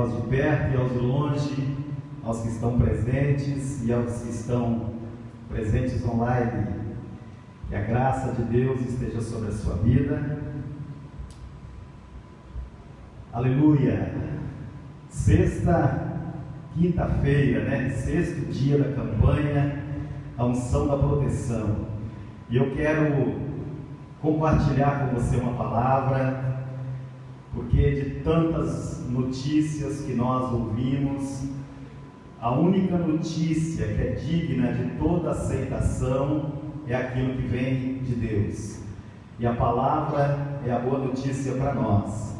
aos de perto e aos de longe, aos que estão presentes e aos que estão presentes online. Que a graça de Deus esteja sobre a sua vida. Aleluia! Quinta-feira, né? Sexto dia da campanha, a unção da proteção. E eu quero compartilhar com você uma palavra, porque de tantas notícias que nós ouvimos, a única notícia que é digna de toda aceitação é aquilo que vem de Deus. E a palavra é a boa notícia para nós.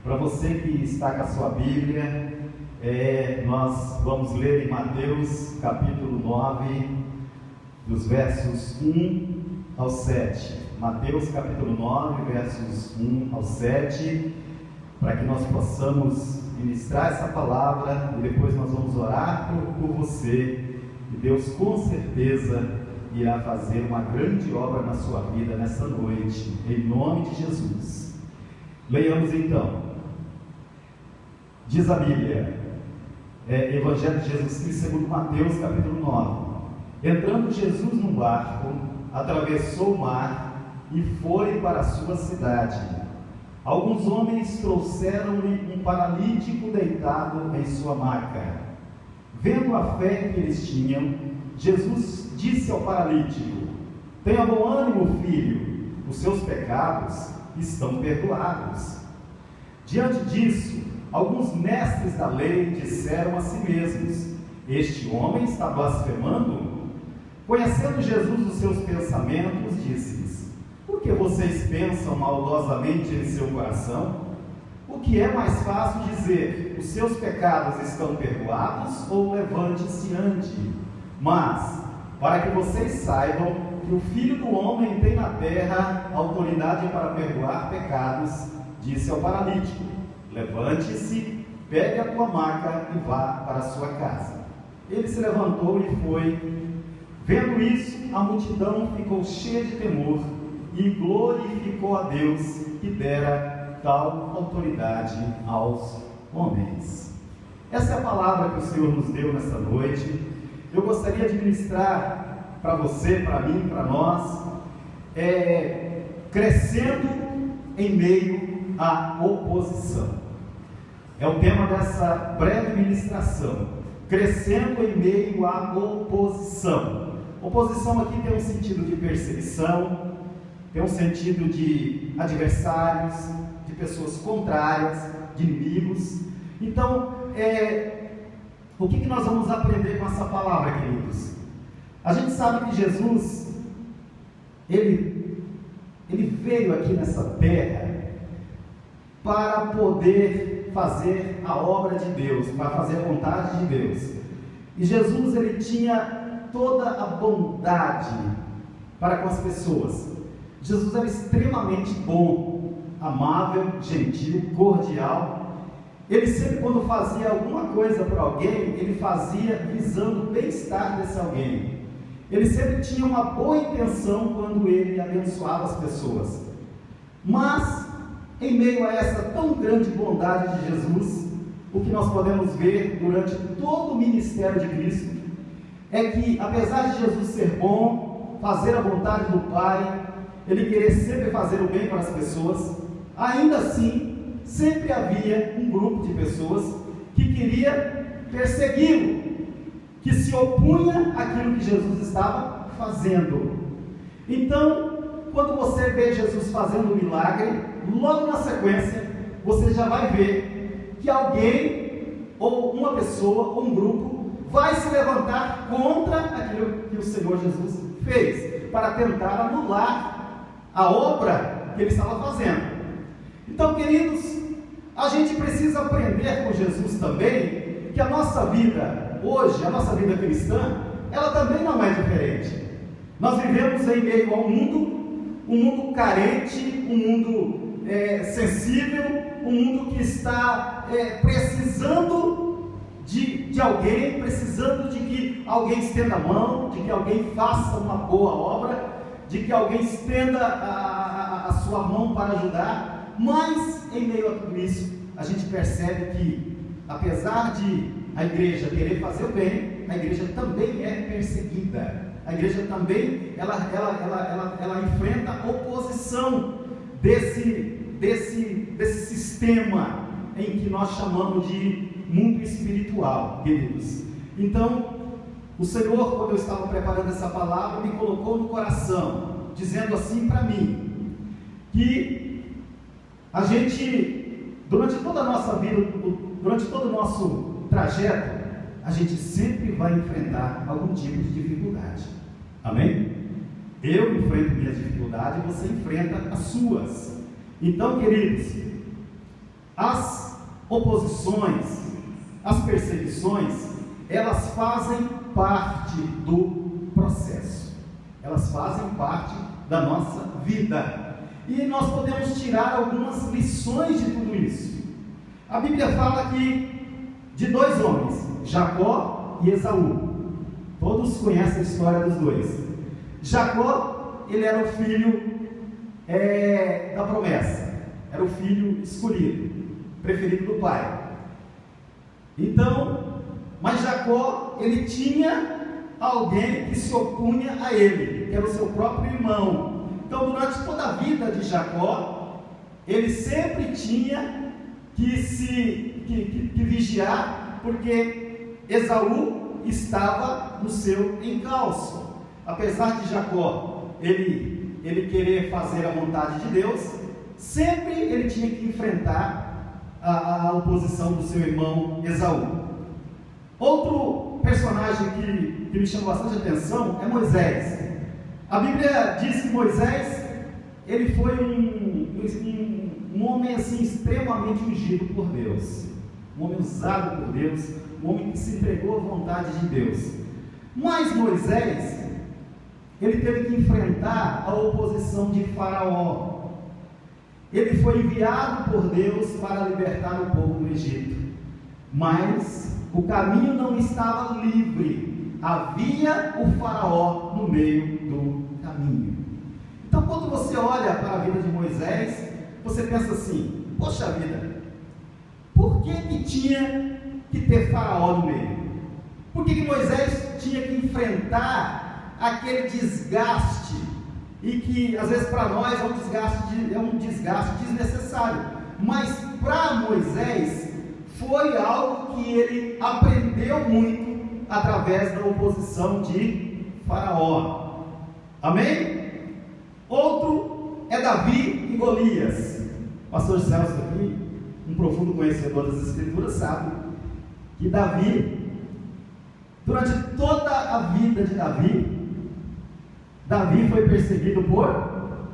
Para você que está com a sua Bíblia, nós vamos ler em Mateus capítulo 9, dos versos 1 ao 7. Mateus capítulo 9, versos 1 ao 7, para que nós possamos ministrar essa palavra e depois nós vamos orar por você. E Deus com certeza irá fazer uma grande obra na sua vida nessa noite, em nome de Jesus. Leiamos então. Diz a Bíblia, Evangelho de Jesus Cristo segundo Mateus capítulo 9. Entrando Jesus no barco, atravessou o mar e foi para a sua cidade. Alguns homens trouxeram-lhe um paralítico deitado em sua maca. Vendo a fé que eles tinham, Jesus disse ao paralítico: tenha bom ânimo, filho, os seus pecados estão perdoados. Diante disso, alguns mestres da lei disseram a si mesmos: este homem está blasfemando? Conhecendo Jesus os seus pensamentos, disse-lhes: por que vocês pensam maldosamente em seu coração? O que é mais fácil dizer: os seus pecados estão perdoados, ou levante-se e ande? Mas, para que vocês saibam que o Filho do Homem tem na terra autoridade para perdoar pecados, disse ao paralítico: levante-se, pegue a tua maca e vá para a sua casa. Ele se levantou e foi. Vendo isso, a multidão ficou cheia de temor e glorificou a Deus que dera tal autoridade aos homens. Essa é a palavra que o Senhor nos deu nesta noite. Eu gostaria de ministrar para você, para mim, para nós, crescendo em meio à oposição. É o tema dessa breve ministração, crescendo em meio à oposição. Oposição aqui tem um sentido de perseguição, tem um sentido de adversários, de pessoas contrárias, de inimigos. Então, o que nós vamos aprender com essa palavra, queridos? A gente sabe que Jesus, ele veio aqui nessa terra para poder fazer a obra de Deus, para fazer a vontade de Deus. E Jesus, ele tinha toda a bondade para com as pessoas. Jesus era extremamente bom, amável, gentil, cordial. Ele sempre, quando fazia alguma coisa para alguém, ele fazia visando o bem-estar desse alguém. Ele sempre tinha uma boa intenção quando ele abençoava as pessoas. Mas, em meio a essa tão grande bondade de Jesus, o que nós podemos ver durante todo o ministério de Cristo é que, apesar de Jesus ser bom, fazer a vontade do Pai, ele querer sempre fazer o bem para as pessoas, ainda assim, sempre havia um grupo de pessoas que queria persegui-lo, que se opunha àquilo que Jesus estava fazendo. Então, quando você vê Jesus fazendo um milagre, logo na sequência, você já vai ver que alguém, ou uma pessoa, ou um grupo, vai se levantar contra aquilo que o Senhor Jesus fez, para tentar anular a obra que ele estava fazendo. Então, queridos, a gente precisa aprender com Jesus também, que a nossa vida hoje, a nossa vida cristã, ela também não é diferente. Nós vivemos em meio a um mundo carente, um mundo sensível, um mundo que está precisando de alguém, precisando de que alguém estenda a mão, de que alguém faça uma boa obra, de que alguém estenda a sua mão para ajudar. Mas, em meio a tudo isso, a gente percebe que apesar de a igreja querer fazer o bem, a igreja também é perseguida. A igreja também, ela enfrenta oposição desse sistema em que nós chamamos de mundo espiritual, queridos. Então, o Senhor, quando eu estava preparando essa palavra, me colocou no coração, dizendo assim para mim, que a gente, durante toda a nossa vida, durante todo o nosso trajeto, a gente sempre vai enfrentar algum tipo de dificuldade. Amém? Eu enfrento minhas dificuldades e você enfrenta as suas. Então, queridos, as oposições, as perseguições, elas fazem parte do processo. Elas fazem parte da nossa vida. E nós podemos tirar algumas lições de tudo isso. A Bíblia fala aqui de dois homens, Jacó e Esaú. Todos conhecem a história dos dois. Jacó, ele era o filho da promessa, era o filho escolhido, preferido do pai. Então, mas Jacó, ele tinha alguém que se opunha a ele, que era o seu próprio irmão. Então, durante toda a vida de Jacó, ele sempre tinha que vigiar, porque Esaú estava no seu encalço. Apesar de Jacó, ele querer fazer a vontade de Deus, sempre ele tinha que enfrentar a oposição do seu irmão Esaú. Outro personagem que me chamou bastante atenção é Moisés. A Bíblia diz que Moisés, ele foi um homem assim extremamente ungido por Deus, um homem usado por Deus, um homem que se entregou à vontade de Deus. Mas Moisés, ele teve que enfrentar a oposição de Faraó. Ele foi enviado por Deus para libertar o povo do Egito, mas o caminho não estava livre, havia o Faraó no meio do caminho. Então, quando você olha para a vida de Moisés, você pensa assim: poxa vida, por que tinha que ter Faraó no meio? Por que Moisés tinha que enfrentar aquele desgaste, e que às vezes para nós é um desgaste desnecessário, mas para Moisés foi algo que ele aprendeu muito através da oposição de Faraó. Amém? Outro é Davi e Golias. O pastor Celso aqui, um profundo conhecedor das Escrituras, sabe que Davi, durante toda a vida de Davi foi perseguido por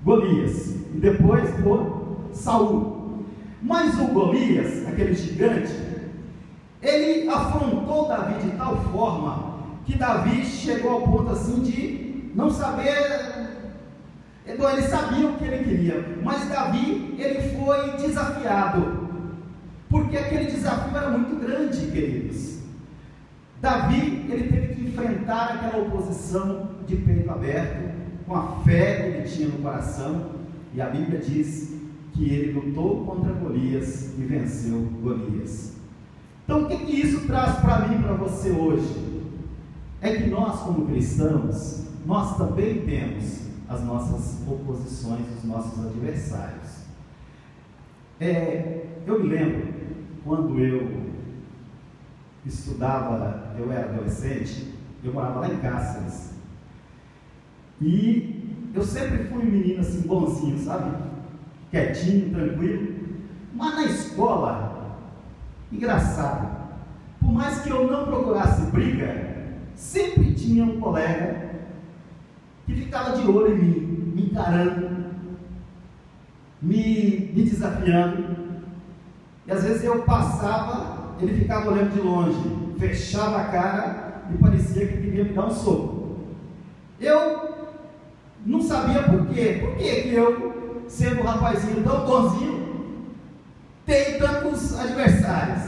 Golias e depois por Saul. Mas o Golias, aquele gigante, ele afrontou Davi de tal forma que Davi chegou ao ponto assim de não saber. Então, ele sabia o que ele queria, mas Davi, ele foi desafiado, porque aquele desafio era muito grande, queridos. Davi, ele teve que enfrentar aquela oposição de peito aberto, com a fé que ele tinha no coração, e a Bíblia diz que ele lutou contra Golias e venceu Golias. Então, o que isso traz para mim e para você hoje? É que nós, como cristãos, nós também temos as nossas oposições, os nossos adversários. Eu me lembro, quando eu estudava, eu era adolescente, eu morava lá em Cáceres, e eu sempre fui um menino assim, bonzinho, sabe? Quietinho, tranquilo, mas na escola, engraçado, por mais que eu não procurasse briga, sempre tinha um colega que ficava de olho em mim, me encarando, me desafiando, e às vezes eu passava, ele ficava olhando de longe, fechava a cara e parecia que queria me dar um soco. Eu não sabia por quê. Por que eu, sendo um rapazinho tão bonzinho, tenho tantos adversários?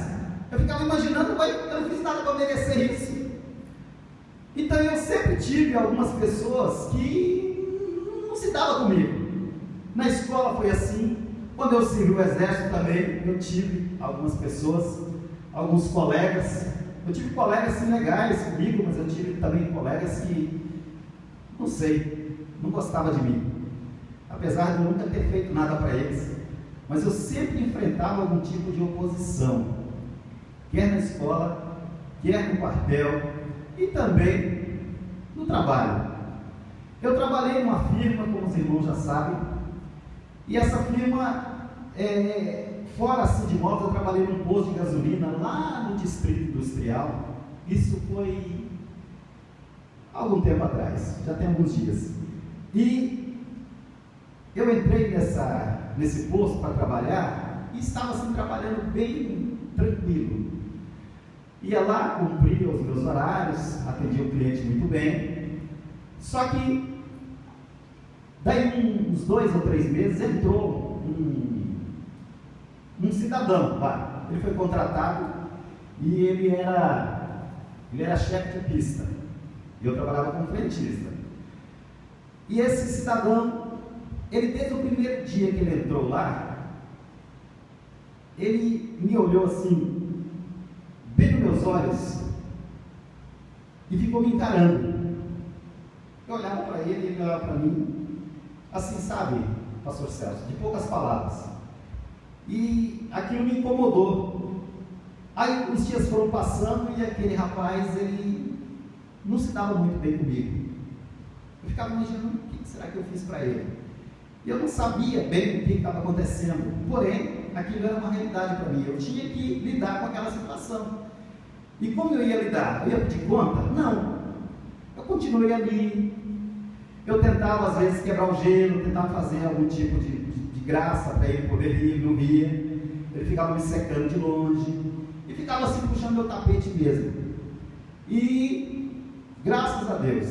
Eu ficava imaginando, mas eu não fiz nada para merecer isso. Então eu sempre tive algumas pessoas que não se davam comigo. Na escola foi assim, Quando eu servi o exército também, eu tive algumas pessoas, alguns colegas. Eu tive colegas assim, legais comigo, mas eu tive também colegas que, não sei, não gostavam de mim. Apesar de eu nunca ter feito nada para eles. Mas eu sempre enfrentava algum tipo de oposição. Quer na escola, quer no quartel e também no trabalho. Eu trabalhei numa firma, como os irmãos já sabem, e essa firma, fora assim de moto, eu trabalhei num posto de gasolina lá no Distrito Industrial. Isso foi algum tempo atrás, já tem alguns dias. E eu entrei nesse posto para trabalhar e estava assim trabalhando bem tranquilo. Ia lá, cumpria os meus horários, atendia o cliente muito bem. Só que daí uns 2 ou 3 meses entrou um cidadão lá. Ele foi contratado e ele era chefe de pista. Eu trabalhava como frentista. E esse cidadão, ele desde o primeiro dia que ele entrou lá, ele me olhou assim, bem nos meus olhos, e ficou me encarando. Eu olhava para ele olhava para mim, assim, sabe, pastor Celso, de poucas palavras. E aquilo me incomodou. Aí os dias foram passando e aquele rapaz, ele não se dava muito bem comigo. Eu ficava imaginando o que será que eu fiz para ele. E eu não sabia bem o que estava acontecendo, porém, aquilo era uma realidade para mim. Eu tinha que lidar com aquela situação. E como eu ia lidar? Eu ia pedir conta? Não. Eu continuei ali. Eu tentava, às vezes, quebrar o gelo, tentava fazer algum tipo de graça para ele poder rir, ele não ria. Ele ficava me secando de longe. ficava assim puxando meu tapete mesmo. E graças a Deus,